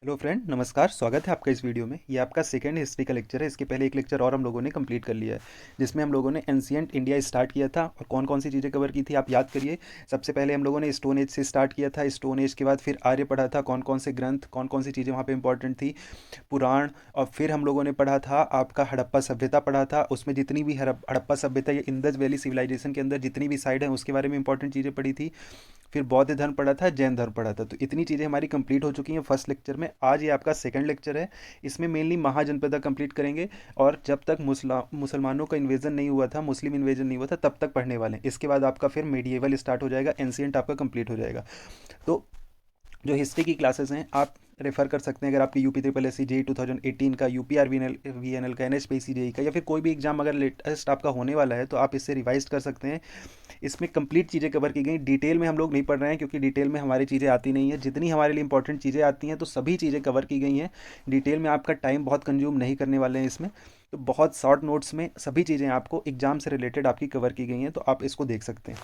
Hello friend, नमस्कार। स्वागत है आपका इस वीडियो में। ये आपका सेकंड हिस्ट्री का लेक्चर है। इसके पहले एक लेक्चर और हम लोगों ने कंप्लीट कर लिया है, जिसमें हम लोगों ने एंशियंट इंडिया स्टार्ट किया था और कौन कौन सी चीज़ें कवर की थी आप याद करिए। सबसे पहले हम लोगों ने स्टोन एज से स्टार्ट किया था। स्टोन एज के बाद फिर आर्य पढ़ा था, कौन कौन से ग्रंथ, कौन कौन सी चीज़ें वहाँ पे इंपॉर्टेंट थी, पुराण। और फिर हम लोगों ने पढ़ा था आपका हड़प्पा सभ्यता पढ़ा था। उसमें जितनी भी हड़प्पा सभ्यता या इंदस वैली सिविलाइजेशन के अंदर जितनी भी साइड है उसके बारे में इंपॉर्टेंट चीज़ें पढ़ी थी। फिर बौद्ध धर्म पढ़ा था, जैन धर्म पढ़ा था। तो इतनी चीज़ें हमारी कंप्लीट हो चुकी हैं फर्स्ट लेक्चर में। आज ये आपका सेकंड लेक्चर है। इसमें मेनली महाजनपदा कंप्लीट करेंगे और जब तक मुसलमानों का इन्वेजन नहीं हुआ था, मुस्लिम इन्वेजन नहीं हुआ था, तब तक पढ़ने वाले हैं। इसके बाद आपका फिर मेडिएवल स्टार्ट हो जाएगा, एंशियंट आपका कंप्लीट हो जाएगा। तो जो हिस्ट्री की क्लासेस हैं आप रेफर कर सकते हैं। अगर आपकी UP triple S C JE 2018 का, UP R V N L का, N H P C JE का, या फिर कोई भी एग्जाम अगर लेटेस्ट आपका होने वाला है तो आप इससे रिवाइज कर सकते हैं। इसमें कंप्लीट चीज़ें कवर की गई। डिटेल में हम लोग नहीं पढ़ रहे हैं क्योंकि डिटेल में हमारी चीज़ें आती नहीं है। जितनी हमारे लिए इंपॉर्टेंट चीज़ें आती हैं तो सभी चीज़ें कवर की गई हैं। डिटेल में आपका टाइम बहुत कंज्यूम नहीं करने वाले हैं इसमें। तो बहुत शॉर्ट नोट्स में सभी चीज़ें आपको एग्जाम से रिलेटेड आपकी कवर की गई हैं, तो आप इसको देख सकते हैं।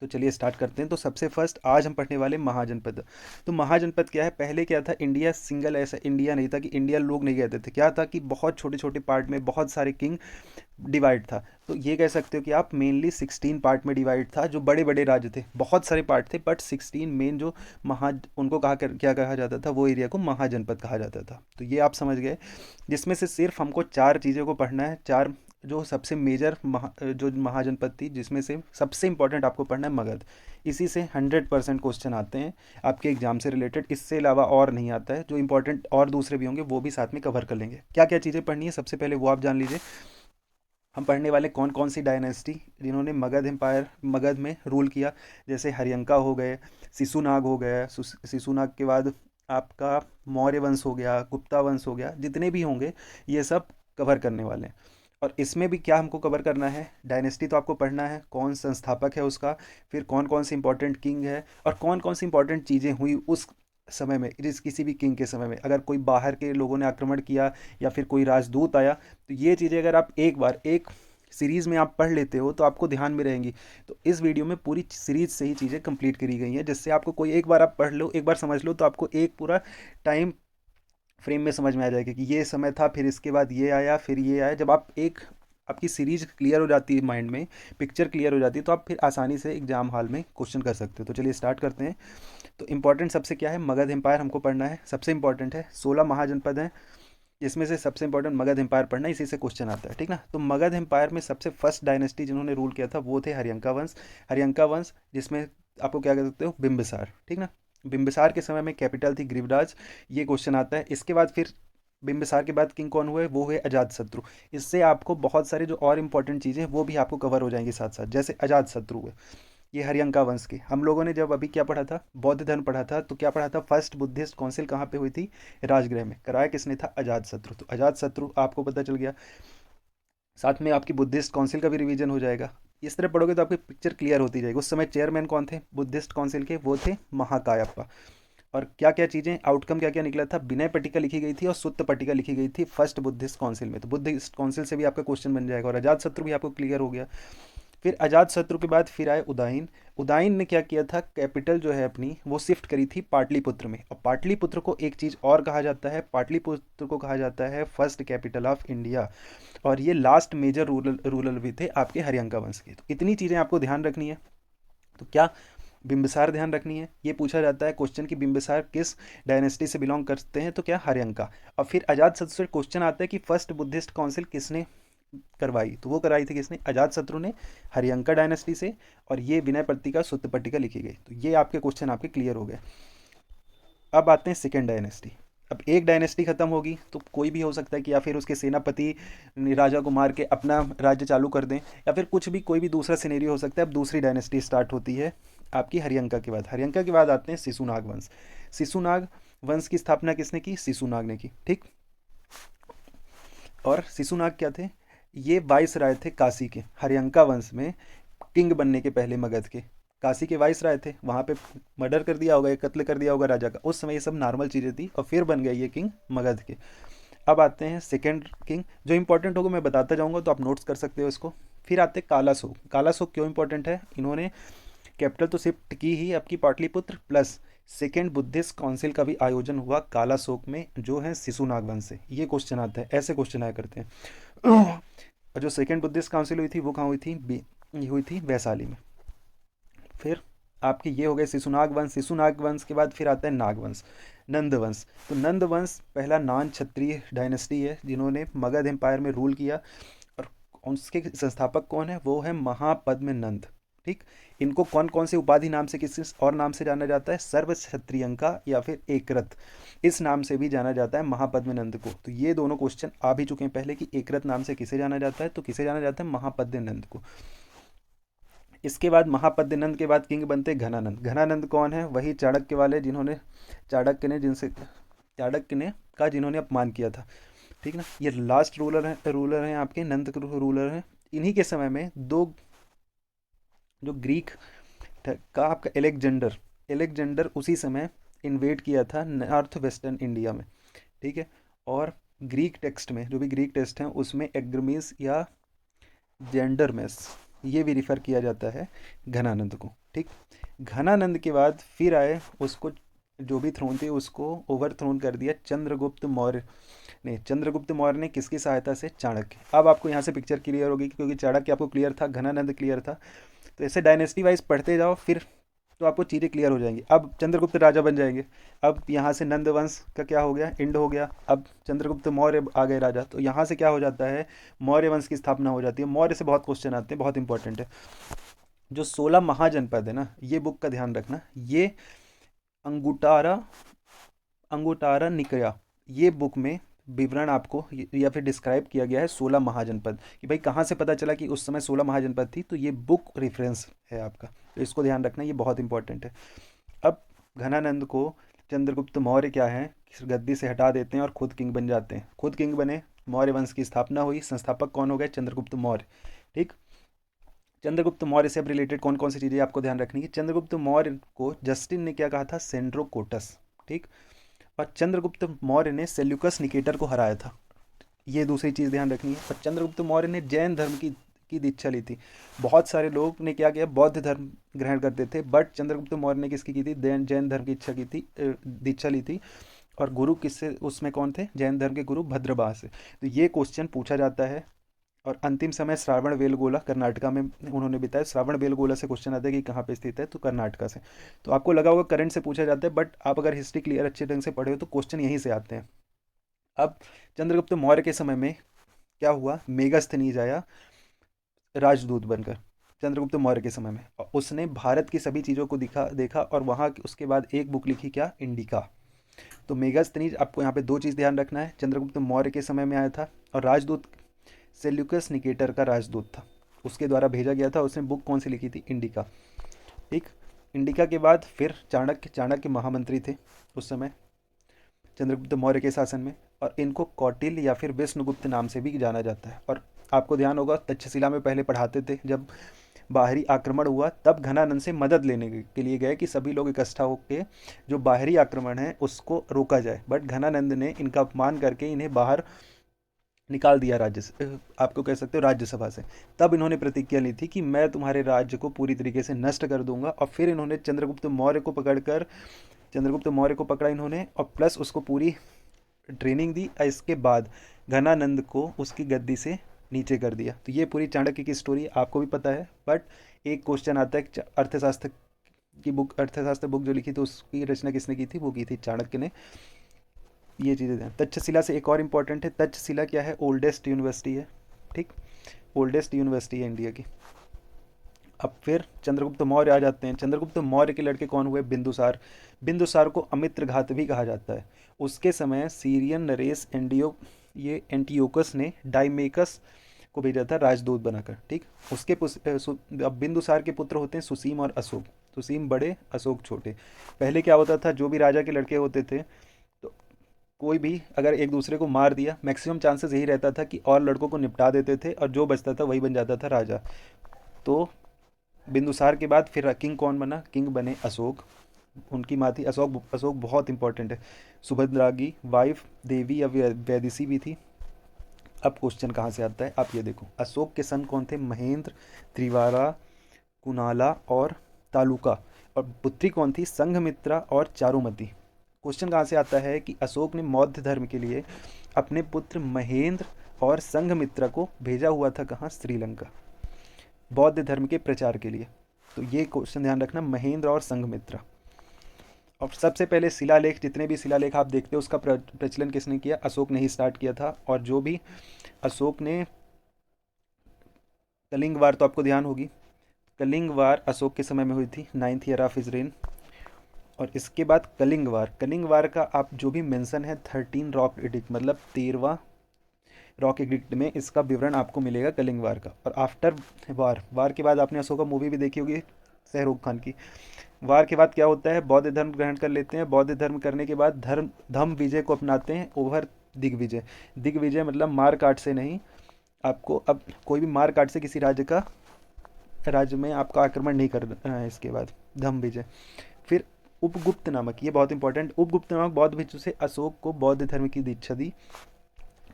तो चलिए स्टार्ट करते हैं। तो सबसे फर्स्ट आज हम पढ़ने वाले महाजनपद। तो महाजनपद क्या है? पहले क्या था? इंडिया सिंगल ऐसा इंडिया नहीं था कि इंडिया लोग नहीं कहते थे। क्या था कि बहुत छोटे छोटे पार्ट में बहुत सारे किंग डिवाइड था। तो ये कह सकते हो कि आप मेनली 16 पार्ट में डिवाइड था। जो बड़े बड़े राज्य थे, बहुत सारे पार्ट थे, बट 16 मेन जो महा उनको क्या कहा जाता था, वो एरिया को महाजनपद कहा जाता था। तो ये आप समझ गए। जिसमें से सिर्फ हमको चार चीज़ों को पढ़ना है। चार जो सबसे मेजर जो महाजनपद थी, जिसमें से सबसे इंपॉर्टेंट आपको पढ़ना है मगध। इसी से 100% क्वेश्चन आते हैं आपके एग्जाम से रिलेटेड। इससे अलावा और नहीं आता है। जो इंपॉर्टेंट और दूसरे भी होंगे वो भी साथ में कवर कर लेंगे। क्या क्या चीज़ें पढ़नी है सबसे पहले वो आप जान लीजिए। हम पढ़ने वाले कौन कौन सी डायनेस्टी जिन्होंने मगध एम्पायर मगध में रूल किया। जैसे हरियंका हो गए, शिशुनाग हो गया, शिशुनाग के बाद आपका मौर्य वंश हो गया, गुप्ता वंश हो गया, जितने भी होंगे ये सब कवर करने वाले हैं। और इसमें भी क्या हमको कवर करना है? डायनेस्टी तो आपको पढ़ना है, कौन संस्थापक है उसका, फिर कौन कौन सी इंपॉर्टेंट किंग है, और कौन कौन सी इंपॉर्टेंट चीज़ें हुई उस समय में, जिस किसी भी किंग के समय में। अगर कोई बाहर के लोगों ने आक्रमण किया या फिर कोई राजदूत आया, तो ये चीज़ें अगर आप एक बार एक सीरीज़ में आप पढ़ लेते हो तो आपको ध्यान में रहेंगी। तो इस वीडियो में पूरी सीरीज से ही चीज़ें कंप्लीट करी गई हैं, जिससे आपको कोई एक बार आप पढ़ लो, एक बार समझ लो, तो आपको एक पूरा टाइम फ्रेम में समझ में आ जाएगा कि ये समय था, फिर इसके बाद ये आया, फिर ये आया। जब आप एक आपकी सीरीज क्लियर हो जाती है, माइंड में पिक्चर क्लियर हो जाती है, तो आप फिर आसानी से एग्जाम हॉल में क्वेश्चन कर सकते हो। तो चलिए स्टार्ट करते हैं। तो इंपॉर्टेंट सबसे क्या है? मगध एम्पायर हमको पढ़ना है। सबसे इंपॉर्टेंट है, 16 महाजनपद हैं, जिसमें से सबसे इंपॉर्टेंट मगध एम्पायर पढ़ना है। इसी से क्वेश्चन आता है, ठीक ना। तो मगध एम्पायर में सबसे फर्स्ट डायनेस्टी जिन्होंने रूल किया था वो थे हरियंका वंश। हरियंका वंश जिसमें आपको क्या कह सकते हो, बिंबिसार, ठीक ना। बिंबिसार के समय में कैपिटल थी गिरिवराज। ये क्वेश्चन आता है। इसके बाद फिर बिंबिसार के बाद किंग कौन हुए? वो हुए अजात शत्रु। इससे आपको बहुत सारे जो और इंपॉर्टेंट चीज़ें हैं वो भी आपको कवर हो जाएंगी साथ साथ। जैसे अजात शत्रु हुए, ये हरियंका वंश के। हम लोगों ने जब अभी क्या पढ़ा था, बौद्ध धर्म पढ़ा था, तो क्या पढ़ा था? फर्स्ट बुद्धिस्ट काउंसिल कहाँ पे हुई थी? राजगृह में। कराया किसने था? अजात शत्रु। तो अजात शत्रु आपको पता चल गया। साथ में आपकी बुद्धिस्ट काउंसिल का भी रिवीजन हो जाएगा। इस तरह पढ़ोगे तो आपकी पिक्चर क्लियर होती जाएगी। उस समय चेयरमैन कौन थे बुद्धिस्ट काउंसिल के? वो थे महाकायप्पा। और क्या क्या चीज़ें, आउटकम क्या क्या निकला था? विनय पट्टिका लिखी गई थी और सुत्त पट्टिका लिखी गई थी फर्स्ट बुद्धिस्ट काउंसिल में। तो बुद्धिस्ट काउंसिल से भी आपका क्वेश्चन बन जाएगा। और अजात शत्रु भी आपको क्लियर हो गया। फिर अजात शत्रु के बाद फिर आए उदयन। उदयन ने क्या किया था? कैपिटल जो है अपनी वो शिफ्ट करी थी पाटलिपुत्र में। और पाटलिपुत्र को एक चीज़ और कहा जाता है, पाटलिपुत्र को कहा जाता है फर्स्ट कैपिटल ऑफ इंडिया। और ये लास्ट मेजर रूरल रूरल भी थे आपके हरियंका वंश के। तो इतनी चीज़ें आपको ध्यान रखनी है। तो क्या बिंबिसार ध्यान रखनी है। ये पूछा जाता है क्वेश्चन कि बिंबिसार किस डायनेस्टी से बिलोंग करते हैं? तो क्या हरियंका। और फिर अजात शत्रु से क्वेश्चन आता है कि फर्स्ट बुद्धिस्ट काउंसिल किसने करवाई? तो वो कराई थी किसने? अजात शत्रु ने, हरियंका डायनेस्टी से। और ये विनय पट्टिका सुत्त पट्टिका लिखी गई। तो ये आपके क्वेश्चन आपके क्लियर हो गए। अब आते हैं सेकेंड डायनेस्टी। अब एक डायनेस्टी खत्म होगी तो कोई भी हो सकता है कि या फिर उसके सेनापति राजा को मार के अपना राज्य चालू कर दें, या फिर कुछ भी कोई भी दूसरा सिनेरियो हो सकता है। अब दूसरी डायनेस्टी स्टार्ट होती है आपकी हरियंका के बाद। हरियंका के बाद आते हैं शिशुनाग वंश। शिशुनाग वंश की स्थापना किसने की? शिशुनाग ने की, ठीक। और शिशुनाग क्या थे? ये वाइस राय थे काशी के, हरियंका वंश में किंग बनने के पहले मगध के। काशी के वाइस राय थे, वहाँ पे मर्डर कर दिया होगा, कत्ल कर दिया होगा राजा का। उस समय ये सब नॉर्मल चीज़ें थी और फिर बन गए ये किंग मगध के। अब आते हैं सेकेंड किंग। जो इंपॉर्टेंट होगा मैं बताता जाऊंगा, तो आप नोट्स कर सकते हो इसको। फिर आते हैं कालासोक। कालासोक क्यों इंपॉर्टेंट है? इन्होंने कैपिटल तो शिफ्ट की ही आपकी Pataliputra, plus second Buddhist council का भी आयोजन हुआ कालाशोक में, जो है शिशुनाग वंश से। ये क्वेश्चन आता है, ऐसे क्वेश्चन आया करते हैं। और जो सेकेंड बुद्धिस्ट काउंसिल हुई थी वो कहाँ हुई थी? ये हुई थी वैशाली में। फिर आपके ये हो गए शिशुनाग वंश। शिशुनाग वंश के बाद फिर आता है नागवंश, नंद वंश। तो नंद वंश पहला नान क्षत्रिय डायनेस्टी है जिन्होंने मगध एम्पायर में रूल किया, और उसके संस्थापक कौन है? वो है महापद्म नंद। ठीक। इनको कौन कौन से उपाधि नाम से, किस और नाम से जाना जाता है? सर्व क्षत्रियंका या फिर एकरथ, इस नाम से भी जाना जाता है महापद्म नंद को। तो ये दोनों क्वेश्चन आ भी चुके हैं पहले कि एकरथ नाम से किसे जाना जाता है, तो किसे जाना जाता है? महापद्म नंद को। इसके बाद महापद्य नंद के बाद किंग बनते घनानंद। घनानंद कौन है? वही चाणक्य वाले जिन्होंने, चाणक्य ने का जिन्होंने अपमान किया था। ठीक ना। ये लास्ट रूलर हैं आपके, नंद रूलर हैं। इन्हीं के समय में दो, जो ग्रीक का आपका एलेक्जेंडर, उसी समय इन्वेट किया था नॉर्थ वेस्टर्न इंडिया में। ठीक है। और ग्रीक टेक्स्ट में, जो भी ग्रीक टेक्स्ट हैं उसमें एग्रमीस या जेंडरमेस, ये भी रिफ़र किया जाता है घनानंद को। ठीक। घनानंद के बाद फिर आए, उसको जो भी थ्रोन थे उसको ओवर थ्रोन कर दिया चंद्रगुप्त मौर्य ने। चंद्रगुप्त मौर्य ने किसकी सहायता से? चाणक्य। अब आपको यहाँ से पिक्चर क्लियर होगी, क्योंकि चाणक्य आपको क्लियर था, घनानंद क्लियर था। तो ऐसे डायनेस्टी वाइज पढ़ते जाओ, फिर तो आपको चीज़ें क्लियर हो जाएंगी। अब चंद्रगुप्त राजा बन जाएंगे। अब यहाँ से नंद वंश का क्या हो गया? एंड हो गया। अब चंद्रगुप्त मौर्य आ गए राजा, तो यहाँ से क्या हो जाता है? मौर्य वंश की स्थापना हो जाती है। मौर्य से बहुत क्वेश्चन आते हैं, बहुत इंपॉर्टेंट है। जो 16 महाजनपद है ना, ये बुक का ध्यान रखना, ये अंगुटारा अंगुटारा निकया, ये बुक में विवरण आपको या फिर डिस्क्राइब किया गया है 16 महाजनपद, कि भाई कहाँ से पता चला कि उस समय 16 महाजनपद थी। तो ये बुक रेफरेंस है आपका, तो इसको ध्यान रखना, ये बहुत इंपॉर्टेंट है। अब घनानंद को चंद्रगुप्त मौर्य क्या है, गद्दी से हटा देते हैं और खुद किंग बन जाते हैं। खुद किंग बने, मौर्य वंश की स्थापना हुई, संस्थापक कौन हो गए? चंद्रगुप्त मौर्य। ठीक। चंद्रगुप्त मौर्य से अब रिलेटेड कौन कौन सी चीज़ें आपको ध्यान रखनी है? चंद्रगुप्त मौर्य को जस्टिन ने क्या कहा था? सेंड्रोकोटस। ठीक। और चंद्रगुप्त मौर्य ने सेल्यूकस निकेटर को हराया था, ये दूसरी चीज़ ध्यान रखनी है। और चंद्रगुप्त मौर्य ने जैन धर्म की दीक्षा ली थी। बहुत सारे लोग ने क्या किया? बौद्ध धर्म ग्रहण करते थे, बट चंद्रगुप्त मौर्य ने किसकी की थी? जैन धर्म की इच्छा की थी, दीक्षा ली थी। और गुरु किससे उसमें कौन थे? जैन धर्म के गुरु भद्रबाह से। तो ये क्वेश्चन पूछा जाता है। और अंतिम समय श्रावण बेलगोला कर्नाटका में उन्होंने बिताया। श्रावण बेलगोला से क्वेश्चन आता है कि कहाँ पे स्थित है, तो कर्नाटका से। तो आपको लगा होगा करंट से पूछा जाता है, बट आप अगर हिस्ट्री क्लियर अच्छे ढंग से पढ़े हो तो क्वेश्चन यहीं से आते हैं। अब चंद्रगुप्त मौर्य के समय में क्या हुआ? मेगास्थनीज आया राजदूत बनकर चंद्रगुप्त मौर्य के समय में, और उसने भारत की सभी चीज़ों को देखा, और वहाँ उसके बाद एक बुक लिखी, क्या? इंडिका। तो मेगास्थनीज, आपको यहाँ पे दो चीज़ ध्यान रखना है, चंद्रगुप्त मौर्य के समय में आया था, और राजदूत सेल्यूकस निकेटर का राजदूत था, उसके द्वारा भेजा गया था। उसने बुक कौन सी लिखी थी? इंडिका। ठीक। इंडिका के बाद फिर चाणक्य महामंत्री थे उस समय चंद्रगुप्त मौर्य के शासन में, और इनको कौटिल्य या फिर विष्णुगुप्त नाम से भी जाना जाता है। और आपको ध्यान होगा तक्षशिला में पहले पढ़ाते थे, जब बाहरी आक्रमण हुआ तब घनानंद से मदद लेने के लिए गए कि सभी लोग इकट्ठा होकर जो बाहरी आक्रमण है उसको रोका जाए, बट घनानंद ने इनका अपमान करके इन्हें बाहर निकाल दिया, आपको कह सकते हो राज्यसभा से। तब इन्होंने प्रतिज्ञा ली थी कि मैं तुम्हारे राज्य को पूरी तरीके से नष्ट कर दूंगा। और फिर इन्होंने चंद्रगुप्त मौर्य को पकड़ा इन्होंने, और प्लस उसको पूरी ट्रेनिंग दी। इसके बाद घनानंद को उसकी गद्दी से नीचे कर दिया। तो ये पूरी चाणक्य की स्टोरी आपको भी पता है, बट एक क्वेश्चन आता है अर्थशास्त्र बुक जो लिखी थी उसकी रचना किसने की थी? वो की थी चाणक्य ने। ये चीज़ें ध्यान। तक्षशिला से एक और इम्पॉर्टेंट है, तक्षशिला क्या है? ओल्डेस्ट यूनिवर्सिटी है। ठीक। ओल्डेस्ट यूनिवर्सिटी है इंडिया की। अब फिर चंद्रगुप्त मौर्य आ जाते हैं। चंद्रगुप्त मौर्य के लड़के कौन हुए? बिंदुसार। बिंदुसार को अमित्रघात भी कहा जाता है। उसके समय सीरियन नरेश एंटियोकस ने डाइमेकस को भेजा था राजदूत बनाकर। ठीक। अब बिंदुसार के पुत्र होते हैं सुसीम और अशोक। सुसीम बड़े, अशोक छोटे। पहले क्या होता था, जो भी राजा के लड़के होते थे, तो कोई भी अगर एक दूसरे को मार दिया, मैक्सिमम चांसेस यही रहता था कि और लड़कों को निपटा देते थे, और जो बचता था वही बन जाता था राजा। तो बिंदुसार के बाद फिर किंग कौन बना? किंग बने अशोक। उनकी माँ थी अशोक बहुत इंपॉर्टेंट है। सुभद्रा की वाइफ देवी या वैदिशी भी थी। अब क्वेश्चन कहाँ से आता है, आप ये देखो। अशोक के सन कौन थे? महेंद्र, त्रिवारा, कुनाला और तालुका। और पुत्री कौन थी? संघमित्रा और चारुमती। क्वेश्चन कहाँ से आता है कि अशोक ने बौद्ध धर्म के लिए अपने पुत्र महेंद्र और संघमित्रा को भेजा हुआ था कहाँ? श्रीलंका, बौद्ध धर्म के प्रचार के लिए। तो ये क्वेश्चन ध्यान रखना, महेंद्र और संघमित्रा। और सबसे पहले शिलालेख, जितने भी शिलालेख आप देखते हो उसका प्रचलन किसने किया? अशोक ने ही स्टार्ट किया था। और जो भी अशोक ने कलिंग वार, तो आपको ध्यान होगी, कलिंग वार अशोक के समय में हुई थी, 9th year of his rain. और इसके बाद कलिंग वार का आप जो भी मेंशन है 13 रॉक एडिक्ट, मतलब 13वां रॉक एडिक्ट में इसका विवरण आपको मिलेगा कलिंग वार का। और आफ्टर वार के बाद आपने अशोका मूवी भी देखी होगी शाहरुख खान की। वार के बाद क्या होता है? बौद्ध धर्म ग्रहण कर लेते हैं। बौद्ध धर्म करने के बाद धम्म विजय को अपनाते हैं ओवर दिग्विजय। दिग्विजय मतलब मार काट से नहीं, आपको अब कोई भी मार काट से किसी राज्य में आपका आक्रमण नहीं करना है। इसके बाद धम्म विजय। फिर उपगुप्त नामक, ये बहुत इंपॉर्टेंट, उपगुप्त नामक बौद्ध भिक्षु से अशोक को बौद्ध धर्म की दीक्षा दी।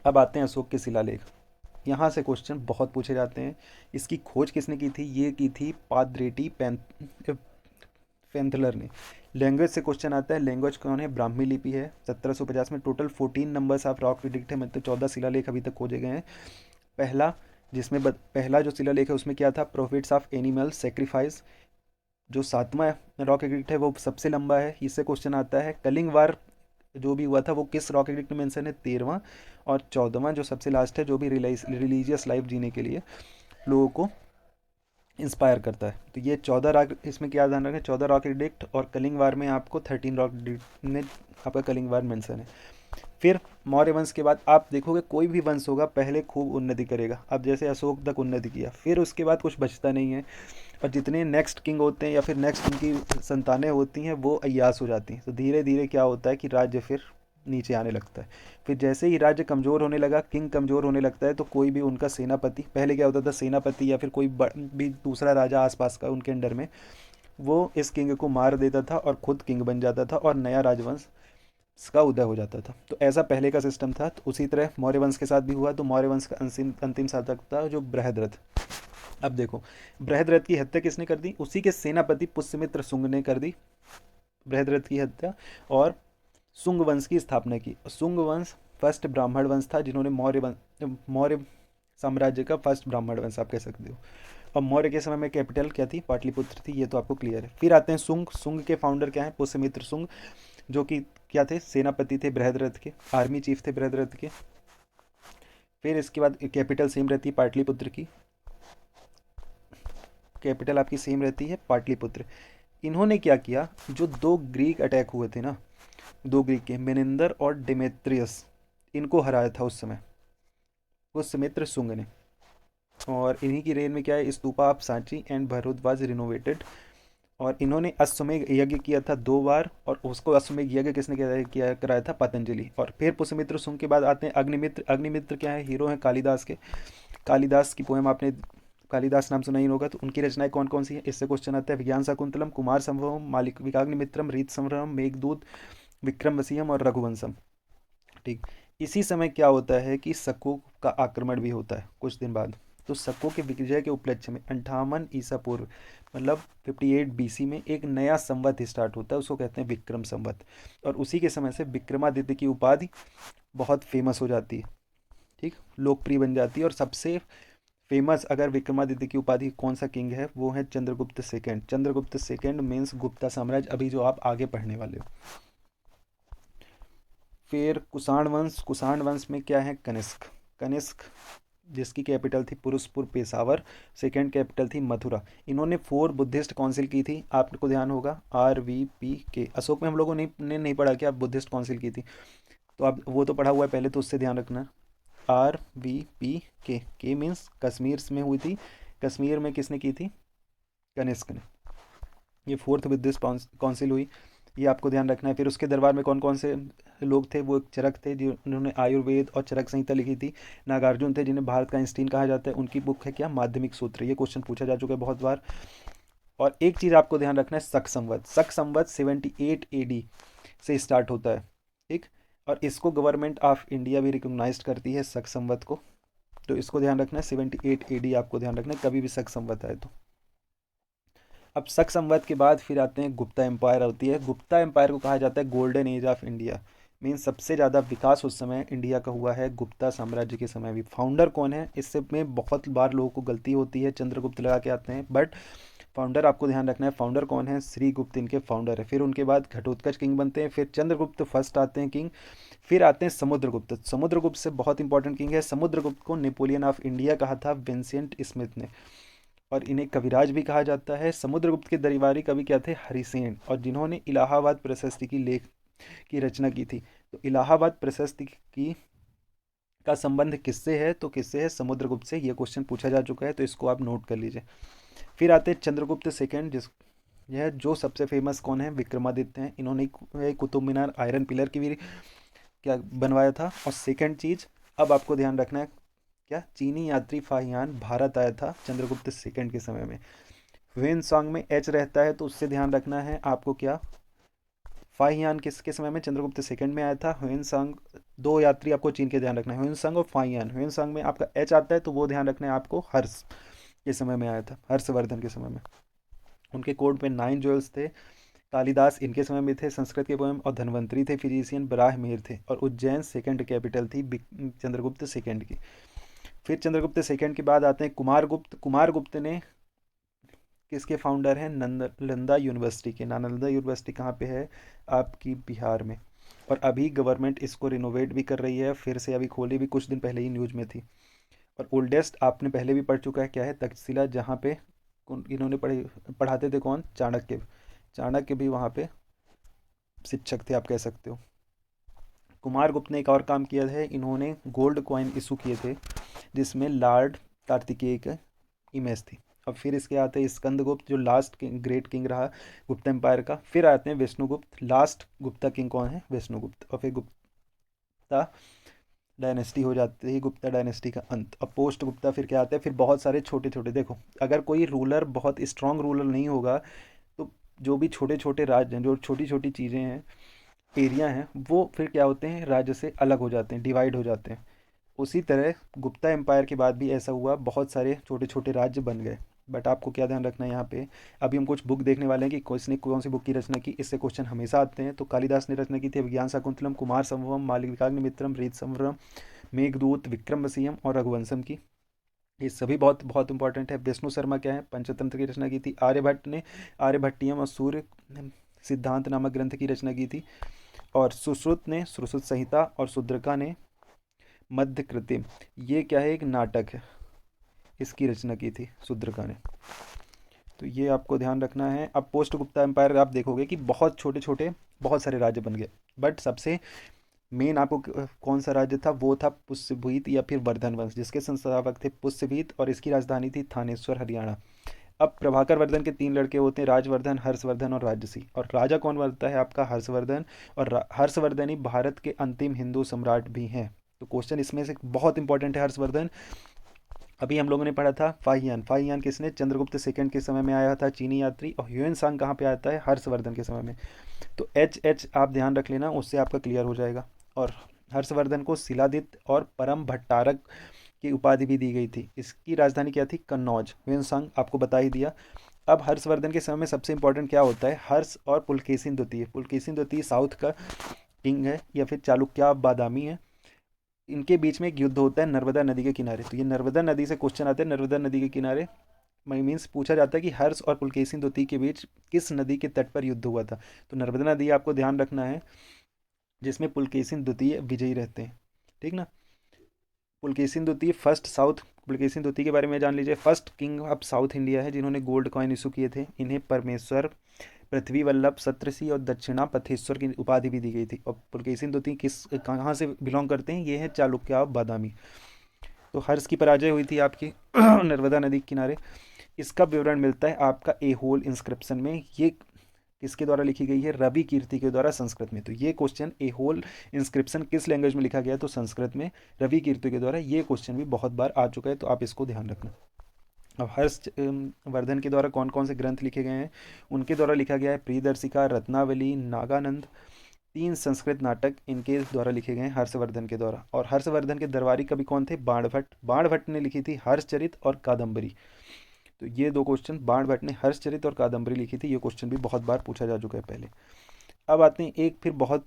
अब आते हैं अशोक के शिलालेख। यहाँ से क्वेश्चन बहुत पूछे जाते हैं। इसकी खोज किसने की थी? ये की थी पादरेटी पेंथलर ने। लैंग्वेज से क्वेश्चन आता है, लैंग्वेज कौन है? ब्राह्मी लिपि है। 1750 में total 14 numbers of rock edict है, मतलब 14 शिलालेख अभी तक खोजे गए हैं। पहला जो शिलालेख है उसमें क्या था? Profits of animal sacrifice. जो 7वां रॉक एडिक्ट है वो सबसे लंबा है, इससे क्वेश्चन आता है। कलिंग वार जो भी हुआ था वो किस रॉक एडिक्ट में मेंशन है? 13वां। और 14वां जो सबसे लास्ट है, जो भी रिलीजियस लाइफ जीने के लिए लोगों को इंस्पायर करता है। तो ये 14 रॉक, इसमें क्या ध्यान रखें, 14 रॉक एडिक्ट। और कलिंग वार में आपको 13 रॉक एडिक्ट में आपका कलिंग वार मेंशन है। फिर मौर्य वंश के बाद आप देखोगे कोई भी वंश होगा पहले खूब उन्नति करेगा। अब जैसे अशोक तक उन्नति किया, फिर उसके बाद कुछ बचता नहीं है। और जितने नेक्स्ट किंग होते हैं या फिर नेक्स्ट उनकी संतानें होती हैं वो अय्यास हो जाती हैं। तो धीरे धीरे क्या होता है कि राज्य फिर नीचे आने लगता है। फिर जैसे ही राज्य कमज़ोर होने लगा, किंग कमज़ोर होने लगता है, तो कोई भी उनका सेनापति, पहले क्या होता था, सेनापति या फिर कोई भी दूसरा राजा आसपास का उनके अंडर में, वो इस किंग को मार देता था और खुद किंग बन जाता था और नया राजवंश का उदय हो जाता था। तो ऐसा पहले का सिस्टम था। तो उसी तरह मौर्य वंश के साथ भी हुआ। तो मौर्य वंश का अंतिम शासक था जो बृहद्रथ। अब देखो, बृहद्रथ की हत्या किसने कर दी? उसी के सेनापति पुष्यमित्र शुंग ने कर दी बृहद्रथ की हत्या, और शुंग वंश की स्थापना की। शुंग वंश फर्स्ट ब्राह्मण वंश था, जिन्होंने मौर्य साम्राज्य का फर्स्ट ब्राह्मण वंश आप कह सकते हो। और मौर्य के समय में कैपिटल क्या थी? पाटलिपुत्र थी। ये तो आपको क्लियर है। फिर आते हैं शुंग के फाउंडर क्या है? पुष्यमित्र शुंग, जो कि क्या थे? सेनापति थे बृहद्रथ के, आर्मी चीफ थे बृहद्रथ के। फिर इसके बाद कैपिटल सेम रहती है पाटलिपुत्र की, कैपिटल आपकी सेम रहती है पाटलिपुत्र। इन्होंने क्या किया? जो 2 ग्रीक अटैक हुए थे ना, 2 ग्रीक के, मेनेंदर और डेमेत्रियस, इनको हराया था उस समय पुष्यमित्र शुंग ने। और इन्हीं की रेन में क्या है? Stupa of Sanchi and Bharadwaj renovated. और इन्होंने अश्वमेध यज्ञ किया था 2 बार, और उसको अश्वमेध यज्ञ किसने कराया था? पतंजलि। और फिर पुष्यमित्र शुंग के बाद आते हैं अग्निमित्र। अग्निमित्र क्या है? हीरो हैं कालिदास के। कालिदास की पोएम आपने, कालिदास नाम सुना ही होगा। तो उनकी रचनाएं कौन कौन सी है? इससे क्वेश्चन आता है। विज्ञान शाकुंतलम, कुमार संभवम, मालिकाग्निमित्रम, रीत संभ्रमम, मेघदूत, विक्रम वसीयम और रघुवंशम। ठीक। इसी समय क्या होता है कि शकों का आक्रमण भी होता है कुछ दिन बाद। तो शकों के विजय के उपलक्ष्य में 58 ईसा पूर्व, मतलब 58 बीसी में एक नया संवत स्टार्ट होता है, उसको कहते हैं विक्रम संवत। और उसी के समय से विक्रमादित्य की उपाधि बहुत फेमस हो जाती है। ठीक, लोकप्रिय बन जाती है। और सबसे फेमस अगर विक्रमादित्य की उपाधि कौन सा किंग है, वो है Chandragupta second. Chandragupta second means Gupta साम्राज्य, अभी जो आप आगे पढ़ने वाले हो। फिर कुषाण वंश में क्या है? कनिष्क। कनिष्क जिसकी कैपिटल थी पुरुषपुर पेशावर, सेकंड कैपिटल थी मथुरा। इन्होंने 4 बुद्धिस्ट काउंसिल की थी, आपको ध्यान होगा, RVP के। अशोक में हम लोगों ने नहीं पढ़ा कि आप बुद्धिस्ट काउंसिल की थी, तो आप वो तो पढ़ा हुआ है पहले, तो उससे ध्यान रखना। RVP के मीन्स कश्मीर में हुई थी। कश्मीर में किसने की थी? कनिष्क ने। ये 4th बुद्धिस्ट काउंसिल हुई, ये आपको ध्यान रखना है। फिर उसके दरबार में कौन कौन से लोग थे? वो एक चरक थे जिन्होंने आयुर्वेद और चरक संहिता लिखी थी। नागार्जुन थे जिन्हें भारत का आइंस्टीन कहा जाता है, उनकी बुक है क्या? माध्यमिक सूत्र। ये क्वेश्चन पूछा जा चुका है बहुत बार। और एक चीज़ आपको ध्यान रखना है, शक संवत 78 AD से स्टार्ट होता है। ठीक, और इसको गवर्नमेंट ऑफ इंडिया भी रिकॉग्नाइज करती है शक संवत को। तो इसको ध्यान रखना है, 78 AD आपको ध्यान रखना है, कभी भी शक संवत आए तो। अब शक संवत के बाद फिर आते हैं गुप्ता एम्पायर होती है। गुप्ता एम्पायर को कहा जाता है golden age of India. Mean सबसे ज़्यादा विकास उस समय इंडिया का हुआ है गुप्ता साम्राज्य के समय भी। फाउंडर कौन है, इससे में बहुत बार लोगों को गलती होती है, चंद्रगुप्त लगा के आते हैं, बट फाउंडर आपको ध्यान रखना है। फाउंडर कौन है, श्रीगुप्त इनके फाउंडर है। फिर उनके बाद घटोत्कच किंग बनते हैं, फिर चंद्रगुप्त फर्स्ट आते हैं किंग, फिर आते हैं समुद्रगुप्त। समुद्रगुप्त से बहुत इंपॉर्टेंट किंग है। समुद्रगुप्त को नेपोलियन ऑफ इंडिया कहा था विंसेंट स्मिथ ने, और इन्हें कविराज भी कहा जाता है। समुद्रगुप्त के दरबारी कवि क्या थे, हरिसेन, और जिन्होंने इलाहाबाद प्रशस्ति की लेख की रचना की थी। तो इलाहाबाद प्रशस्ति की का संबंध किससे है, तो किससे है, समुद्रगुप्त से। ये क्वेश्चन पूछा जा चुका है, तो इसको आप नोट कर लीजिए। फिर आते हैं चंद्रगुप्त सेकंड, जिस यह जो सबसे फेमस कौन है, विक्रमादित्य हैं। इन्होंने कुतुब मीनार आयरन पिलर की भी क्या बनवाया था। और सेकंड चीज अब आपको ध्यान रखना है, क्या चीनी यात्री फाहियान भारत आया था चंद्रगुप्त सेकंड के समय में। ह्वेन सांग में एच रहता है, तो उससे ध्यान रखना है आपको, क्या फाहियान किसके समय में, चंद्रगुप्त सेकंड में आया था। ह्वेन सांग, दो यात्री आपको चीन के ध्यान रखना है, ह्वेन सांग और फाहियान। ह्वेन सांग में आपका एच आता है, तो वो ध्यान रखना है आपको, हर्ष के समय में आया था, हर्षवर्धन के समय में। उनके कोर्ट में 9 ज्वेल्स थे। कालिदास इनके समय में थे, संस्कृत के पोएम, और धनवंतरी थे, फिजिशियन बराहमीर थे, और उज्जैन सेकंड कैपिटल थी चंद्रगुप्त सेकंड की। फिर चंद्रगुप्त सेकंड के बाद आते हैं कुमारगुप्त। कुमारगुप्त ने किसके फाउंडर हैं, नालंदा यूनिवर्सिटी के। नालंदा यूनिवर्सिटी कहाँ पे है, आपकी बिहार में। और अभी गवर्नमेंट इसको रिनोवेट भी कर रही है, फिर से अभी खोली भी, कुछ दिन पहले ही न्यूज़ में थी। और ओल्डेस्ट आपने पहले भी पढ़ चुका है, क्या है, तक्षशिला, जहाँ पे इन्होंने पढ़ाते थे कौन, चाणक्य। चाणक्य भी वहाँ पे शिक्षक थे, आप कह सकते हो। कुमारगुप्त ने एक और काम किया है, इन्होंने गोल्ड कॉइन इशू किए थे, जिसमें लॉर्ड कार्तिकेय की इमेज थी। अब फिर इसके आते हैं स्कंदगुप्त, जो लास्ट ग्रेट किंग रहा गुप्ता एम्पायर का। फिर आते हैं विष्णुगुप्त, लास्ट गुप्ता किंग कौन है, विष्णुगुप्त। और फिर गुप्ता डायनेस्टी हो जाती है, गुप्ता डायनेस्टी का अंत। अब पोस्ट गुप्ता फिर क्या आता है, फिर बहुत सारे छोटे छोटे, देखो अगर कोई रूलर बहुत स्ट्रांग रूलर नहीं होगा, तो जो भी छोटे छोटे राज्य हैं, जो छोटी छोटी चीज़ें हैं, एरिया हैं, वो फिर क्या होते हैं, राज्य से अलग हो जाते हैं, डिवाइड हो जाते हैं। उसी तरह गुप्ता एम्पायर के बाद भी ऐसा हुआ, बहुत सारे छोटे छोटे राज्य बन गए। बट आपको क्या ध्यान रखना है यहाँ पे, अभी हम कुछ बुक देखने वाले हैं कि किसने कौन सी बुक की रचना की, इससे क्वेश्चन हमेशा आते हैं। तो कालिदास ने रचना की थी अभिज्ञान शाकुंतलम, कुमार संभवम, मालविकाग्निमित्रम, रीत संवरम, मेघदूत, विक्रम वसीयम और रघुवंशम की। ये सभी बहुत बहुत इंपॉर्टेंट है। विष्णु शर्मा क्या है, पंचतंत्र की रचना की थी। आर्यभट्ट ने आर्यभट्टियम और सूर्य सिद्धांत नामक ग्रंथ की रचना की थी। और सुश्रुत ने सुश्रुत संहिता, और शूद्रका ने मध्य कृत्य, ये क्या है, एक नाटक है, इसकी रचना की थी शूद्रका ने। तो ये आपको ध्यान रखना है। अब पोस्ट गुप्ता एम्पायर आप देखोगे कि बहुत छोटे छोटे बहुत सारे राज्य बन गए, बट सबसे मेन आपको कौन सा राज्य था, वो था पुष्यभूत या फिर वर्धन वंश, जिसके संस्थापक थे पुष्यभूत, और इसकी राजधानी थी थानेश्वर, हरियाणा। अब प्रभाकर वर्धन के 3 लड़के होते हैं, राजवर्धन, हर्षवर्धन और राजसी। और राजा कौन बनता है आपका, हर्षवर्धन। और हर्षवर्धन ही भारत के अंतिम हिंदू सम्राट भी हैं। तो क्वेश्चन इसमें से बहुत इंपॉर्टेंट है, हर्षवर्धन। अभी हम लोगों ने पढ़ा था फाहियान। फाहियान किसने, चंद्रगुप्त सेकंड के समय में आया था, चीनी यात्री। और ह्यूएन सांग कहाँ पे आता है, हर्षवर्धन के समय में। तो एच एच आप ध्यान रख लेना, उससे आपका क्लियर हो जाएगा। और हर्षवर्धन को शिलादित्य और परम भट्टारक की उपाधि भी दी गई थी। इसकी राजधानी क्या थी, कन्नौज। ह्वेन सांग आपको बता ही दिया। अब हर्षवर्धन के समय में सबसे इंपॉर्टेंट क्या होता है, हर्ष और पुलकेशिन द्वितीय। पुलकेशिन द्वितीय साउथ का किंग है, या फिर चालुक्य बादामी है। इनके बीच में एक युद्ध होता है नर्मदा नदी के किनारे। तो ये नर्मदा नदी से क्वेश्चन आते हैं, नर्मदा नदी के किनारे मीन्स पूछा जाता है कि हर्ष और पुलकेशिन द्वितीय के बीच किस नदी के तट पर युद्ध हुआ था। तो नर्मदा नदी आपको ध्यान रखना है, जिसमें पुलकेशिन द्वितीय विजयी रहते हैं, ठीक ना। पुलकेशिन द्वितीय फर्स्ट साउथ, पुलकेशिन द्वितीय के बारे में जान लीजिए। First king of south India है, जिन्होंने गोल्ड कॉइन इशू किए थे। इन्हें परमेश्वर, पृथ्वी वल्लभ, सत्रसी और दक्षिणा पथेश्वर की उपाधि भी दी गई थी। और पुलकेशिन द्वितीय किस कहाँ से बिलोंग करते हैं, ये है चालुक्य बादामी। तो हर्ष की पराजय हुई थी आपकी नर्मदा नदी के किनारे। इसका विवरण मिलता है आपका ए होल इंस्क्रिप्शन में। ये किसके द्वारा लिखी गई है, रवि कीर्ति के द्वारा, संस्कृत में। तो ये क्वेश्चन ए होल इंस्क्रिप्शन किस लैंग्वेज में लिखा गया है, तो संस्कृत में, रवि कीर्ति के द्वारा। ये क्वेश्चन भी बहुत बार आ चुका है, तो आप इसको ध्यान रखना। अब हर्ष वर्धन के द्वारा कौन कौन से ग्रंथ लिखे गए हैं, उनके द्वारा लिखा गया है प्रियदर्शिका, रत्नावली, नागानंद, 3 संस्कृत नाटक इनके द्वारा लिखे गए हैं हर्षवर्धन के द्वारा। और हर्षवर्धन के दरबारी कवि कौन थे, बाणभट्ट। बाणभट्ट ने लिखी थी हर्षचरित और कादम्बरी। तो ये दो क्वेश्चन, बाण भट्ट ने हर्षचरित और कादम्बरी लिखी थी, ये क्वेश्चन भी बहुत बार पूछा जा चुका है पहले। अब आते हैं एक फिर बहुत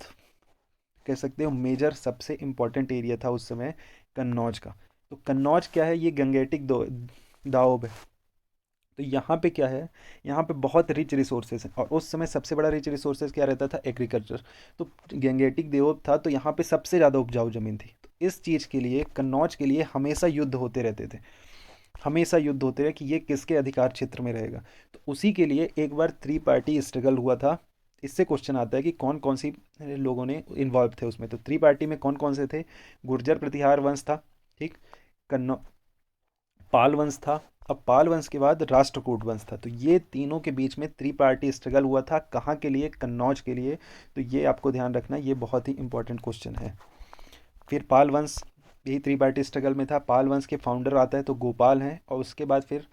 कह सकते हो मेजर सबसे इम्पोर्टेंट एरिया था उस समय, कन्नौज का। तो कन्नौज क्या है, ये गंगेटिक दाओब है। तो यहाँ पे क्या है, यहाँ पे बहुत रिच रिसोर्सेज हैं, और उस समय सबसे बड़ा रिच रिसोर्सेज क्या रहता था, एग्रीकल्चर। तो गंगेटिक देवोब था, तो यहाँ पे सबसे ज़्यादा उपजाऊ ज़मीन थी। तो इस चीज़ के लिए, कन्नौज के लिए हमेशा युद्ध होते रहते थे, हमेशा युद्ध होते रहे कि ये किसके अधिकार क्षेत्र में रहेगा। तो उसी के लिए एक बार 3 पार्टी स्ट्रगल हुआ था। इससे क्वेश्चन आता है कि कौन कौन सी लोगों ने इन्वॉल्व थे उसमें। तो 3 पार्टी में कौन कौन से थे, गुर्जर प्रतिहार वंश था, ठीक, कन्नौ पाल वंश था, अब पाल वंश के बाद राष्ट्रकूट वंश था। तो ये तीनों के बीच में 3 पार्टी स्ट्रगल हुआ था, कहाँ के लिए, कन्नौज के लिए। तो ये आपको ध्यान रखना, ये बहुत ही इंपॉर्टेंट क्वेश्चन है। फिर पाल वंश यही 3 पार्टी स्ट्रगल में था। पाल वंश के फाउंडर आता है तो गोपाल हैं, और उसके बाद फिर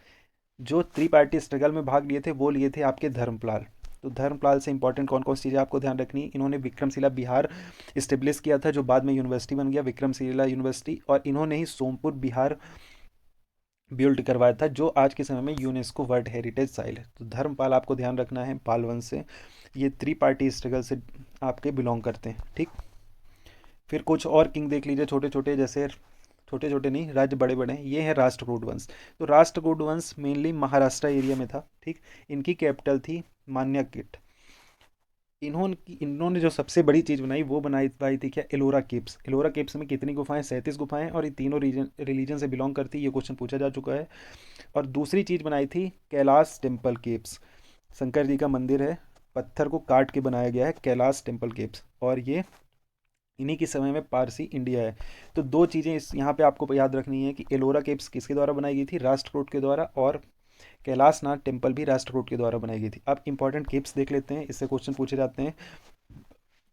जो 3 पार्टी स्ट्रगल में भाग लिए थे वो लिए थे आपके धर्मपाल। तो धर्मपाल से इंपॉर्टेंट कौन कौन सी चीज़ें आपको ध्यान रखनी, इन्होंने विक्रमशिला बिहार इस्टेब्लिश किया था, जो बाद में यूनिवर्सिटी बन गया विक्रमशिला यूनिवर्सिटी, और इन्होंने ही सोमपुर बिहार बिल्ड करवाया था, जो आज के समय में यूनेस्को वर्ल्ड हेरिटेज साइट है। तो धर्मपाल आपको ध्यान रखना है, पाल वंश से, ये 3 पार्टी स्ट्रगल से आपके बिलोंग करते हैं, ठीक। फिर कुछ और किंग देख लीजिए, छोटे छोटे, जैसे छोटे छोटे नहीं, राज्य बड़े बड़े हैं। ये है राष्ट्रकूट वंश। तो राष्ट्रकूट वंश मेनली महाराष्ट्र एरिया में था, ठीक। इनकी कैपिटल थी मान्यकिट। इन्होंने जो सबसे बड़ी चीज़ बनाई वो बनाई थी क्या, एलोरा केव्स। एलोरा केव्स में कितनी गुफाएं, 37 गुफाएं, और ये तीनों रिलीजन से बिलोंग करती है, ये क्वेश्चन पूछा जा चुका है। और दूसरी चीज़ बनाई थी कैलाश टेम्पल केव्स, शंकर जी का मंदिर है, पत्थर को काट के बनाया गया है, कैलाश टेम्पल केव्स, और ये इन्हीं के समय में पारसी इंडिया है। तो दो चीज़ें इस यहाँ पे आपको याद रखनी है कि एलोरा केव्स किसके द्वारा बनाई गई थी, राष्ट्रकूट के द्वारा, और कैलाशनाथ टेम्पल भी राष्ट्रकूट के द्वारा बनाई गई थी। अब इंपॉर्टेंट केव्स देख लेते हैं, इससे क्वेश्चन पूछे जाते हैं।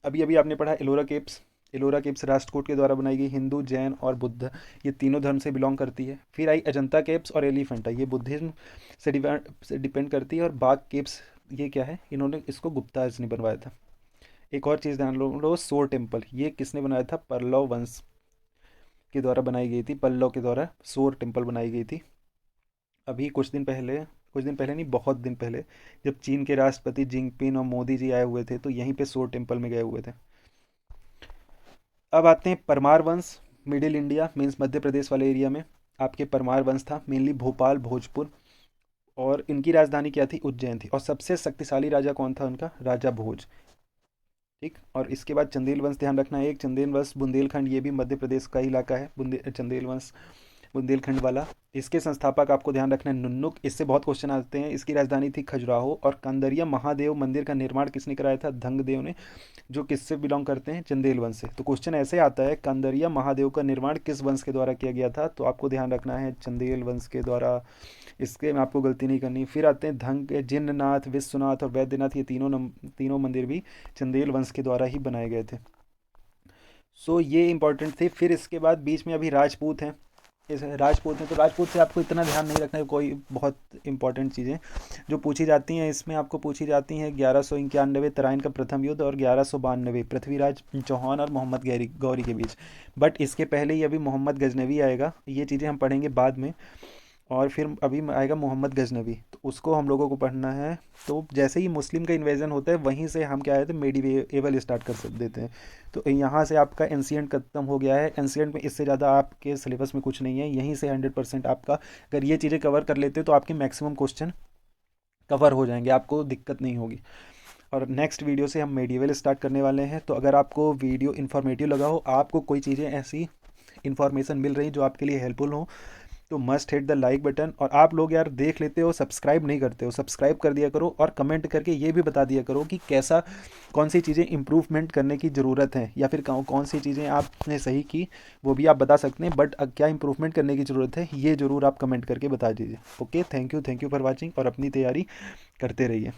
अभी अभी आपने पढ़ा एलोरा केव्स, एलोरा केव्स राष्ट्रकूट के द्वारा बनाई गई, हिंदू, जैन और बुद्ध, ये तीनों धर्म से बिलोंग करती है। फिर आई अजंता केव्स और एलिफेंटा, ये बुद्धिज्म से डिपेंड करती है। और बाघ केव्स, ये क्या है, इन्होंने इसको गुप्ताज ने बनवाया था। एक और चीज़ ध्यान लो, सोर टेम्पल, ये किसने बनाया था, पल्लव वंश के द्वारा बनाई गई थी, पल्लव के द्वारा सोर टेम्पल बनाई गई थी। अभी कुछ दिन पहले नहीं, बहुत दिन पहले, जब चीन के राष्ट्रपति जिनपिंग और मोदी जी आए हुए थे, तो यहीं पे सोर टेम्पल में गए हुए थे। अब आते हैं परमार वंश, middle India means Madhya Pradesh वाले एरिया में आपके परमार वंश था, मेनली भोपाल, भोजपुर, और इनकी राजधानी क्या थी, उज्जैन थी। और सबसे शक्तिशाली राजा कौन था उनका, राजा भोज, ठीक। और इसके बाद चंदेल वंश ध्यान रखना है, एक चंदेल वंश बुंदेलखंड, ये भी मध्य प्रदेश का इलाका है, चंदेल वंश बुंदेलखंड वाला। इसके संस्थापक आपको ध्यान रखना है नुन्नुक, इससे बहुत क्वेश्चन आते हैं। इसकी राजधानी थी खजुराहो। और कंदरिया महादेव मंदिर का निर्माण किसने कराया था, धंगदेव ने, जो किससे बिलोंग करते हैं, चंदेल वंश से। तो क्वेश्चन ऐसे आता है, कंदरिया महादेव का निर्माण किस वंश के द्वारा किया गया था, तो आपको ध्यान रखना है चंदेल वंश के द्वारा, इसके में आपको गलती नहीं करनी। फिर आते हैं धंग, जिन्नाथ, विश्वनाथ और वैद्यनाथ, ये तीनों मंदिर भी चंदेल वंश के द्वारा ही बनाए गए थे। सो ये इंपॉर्टेंट थे। फिर इसके बाद बीच में अभी राजपूत हैं, इस राजपूत हैं, तो राजपूत से आपको इतना ध्यान नहीं रखना है, कोई बहुत इंपॉर्टेंट चीज़ें जो पूछी जाती हैं इसमें आपको पूछी जाती हैं, 1191 तराइन का प्रथम युद्ध, और 1192 पृथ्वीराज चौहान और मोहम्मद गौरी के बीच। बट इसके पहले ही अभी मोहम्मद गजनवी आएगा, ये चीज़ें हम पढ़ेंगे बाद में। और फिर अभी आएगा मोहम्मद गजनवी, तो उसको हम लोगों को पढ़ना है। तो जैसे ही मुस्लिम का इन्वेजन होता है, वहीं से हम क्या है तो मेडिवेवल स्टार्ट कर देते हैं। तो यहाँ से आपका एंशियंट खत्म हो गया है। एंशियंट में इससे ज़्यादा आपके सिलेबस में कुछ नहीं है, यहीं से 100% आपका, अगर ये चीज़ें कवर कर लेते हो तो आपके मैक्सिमम क्वेश्चन कवर हो जाएंगे, आपको दिक्कत नहीं होगी। और नेक्स्ट वीडियो से हम मेडिवेल स्टार्ट करने वाले हैं। तो अगर आपको वीडियो इन्फॉर्मेटिव लगा हो, आपको कोई चीज़ें ऐसी इन्फॉर्मेशन मिल रही जो आपके लिए हेल्पफुल हो, तो must hit the like button. और आप लोग यार देख लेते हो, सब्सक्राइब नहीं करते हो, सब्सक्राइब कर दिया करो, और कमेंट करके ये भी बता दिया करो कि कैसा, कौन सी चीज़ें इम्प्रूवमेंट करने की ज़रूरत है, या फिर कौन सी चीज़ें आपने सही की, वो भी आप बता सकते हैं। बट क्या इम्प्रूवमेंट करने की ज़रूरत है, ये ज़रूर आप कमेंट करके बता दीजिए। Okay, thank you for watching, और अपनी तैयारी करते रहिए।